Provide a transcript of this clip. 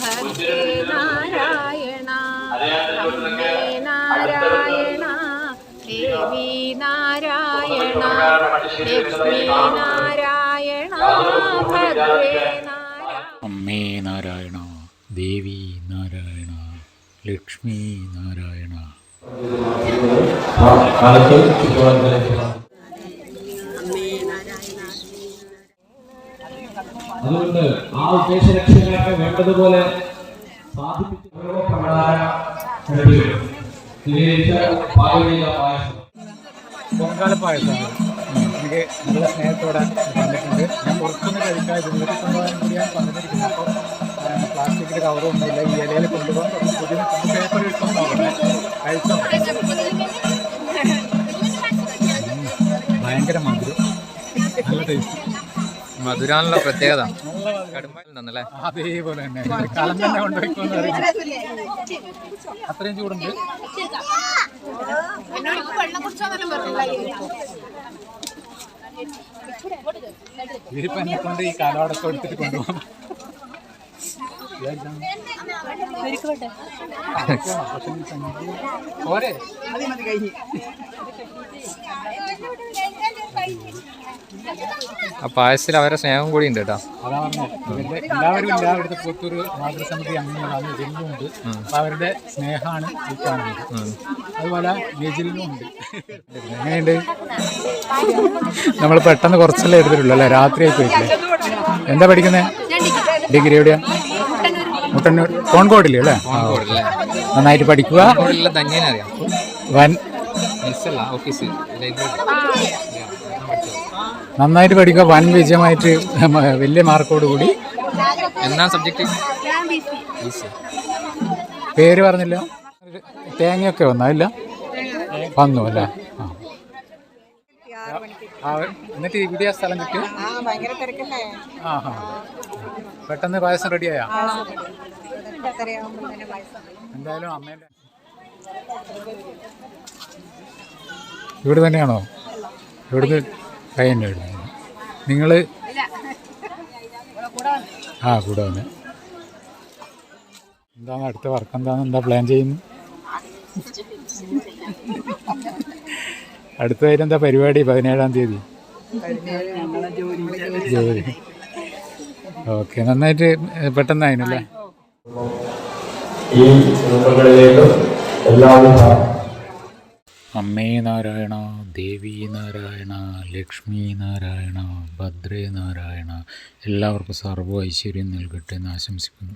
ഭദ്രേ നാരായണ അമ്മേ നാരായണ ദേവി നാരായണ ലക്ഷ്മി നാരായണ ഭദ്രേ നാരായണ അമ്മേ നാരായണ ദേവി നാരായണ ലക്ഷ്മി നാരായണ. അതുകൊണ്ട് ആ ഉദ്ദേശലക്ഷ്യങ്ങളൊക്കെ വേണ്ടതുപോലെ പൊങ്കാല പായസമാണ്. എനിക്ക് നല്ല സ്നേഹത്തോടെ തന്നിട്ടുണ്ട്. ഞാൻ പുറത്തുനിന്ന് കഴിക്കാൻ ഇരുന്നൂറ്റി കൊണ്ടുപോകാൻ കൂടി ഞാൻ പറഞ്ഞിരിക്കുന്നത്. അപ്പോൾ പ്ലാസ്റ്റിക്കിൻ്റെ കവറൊന്നുമില്ല. ഈ ഇലയിൽ കൊണ്ടുപോകാൻ പുതിയ പേപ്പർ കിട്ടും നോക്കണേ. കഴിച്ചോ? ഭയങ്കര മധുരം, നല്ല ടേസ്റ്റ്. മധുരാനുള്ള പ്രത്യേകത തന്നല്ലേ? അതേപോലെ തന്നെ കാലം തന്നെ കൊണ്ടുപോയിക്കോന്ന് അറിയില്ല. അത്രയും ചൂടുണ്ട്. ഇതിപ്പോ എന്നെ കൊണ്ട് ഈ കാലവടക്കം എടുത്തിട്ട് കൊണ്ടുപോകാം. പോരെ ആ പായസത്തിൽ അവരുടെ സ്നേഹം കൂടി ഉണ്ട് കേട്ടോ. അതാ പറഞ്ഞത്. എല്ലാവരും എല്ലാവരുടെ പുത്തൂര് മാതൃസമിതി അംഗങ്ങളാണ്, ഇതിലുമുണ്ട്. അപ്പൊ അവരുടെ സ്നേഹമാണ് ഈ കാണുന്നത്. അതുപോലെ ഗജലിനും ഉണ്ട്. എങ്ങനെയുണ്ട്? നമ്മൾ പെട്ടെന്ന് കുറച്ചല്ലേ എടുത്തിട്ടുള്ളൂ അല്ലേ? രാത്രിയായി പോയിട്ടില്ലേ? എന്താ പഠിക്കുന്നത്? ഡിഗ്രി എവിടെയാ? മുട്ടന്നൂർ കോൺകോടില്ലേ അല്ലേ? നന്നായിട്ട് പഠിക്കുക. നന്നായിട്ട് പഠിക്കുക. വൻ വിജയമായിട്ട് വലിയ മാർക്കോട് കൂടി. എന്നാ സബ്ജക്റ്റ്? പേര് പറഞ്ഞില്ല. തേങ്ങയൊക്കെ വന്നില്ല? വന്നു അല്ലേ? എന്നിട്ട് ഇവിടെയാ സ്ഥലം കിട്ടിയ? പെട്ടെന്ന് പായസം റെഡിയായ? എന്തായാലും അമ്മേൻ്റെ ഇവിടെ തന്നെയാണോ? ഇവിടുന്ന് കയ്യന്നെ ഇടുന്നത് നിങ്ങൾ? ആ കൂടെ വന്ന്. എന്താണ് അടുത്ത വർക്ക്? എന്താ പ്ലാൻ ചെയ്യുന്നു? അടുത്തതായിട്ട് എന്താ പരിപാടി? 17-ാം തീയതി ജോലി. ഓക്കെ, നന്നായിട്ട് പെട്ടെന്നായിരുന്നല്ലേ? അമ്മേ നാരായണ ദേവി നാരായണ ലക്ഷ്മി നാരായണ ഭദ്രേ നാരായണ. എല്ലാവർക്കും സർവ്വ ഐശ്വര്യം നൽകട്ടെ എന്ന് ആശംസിക്കുന്നു.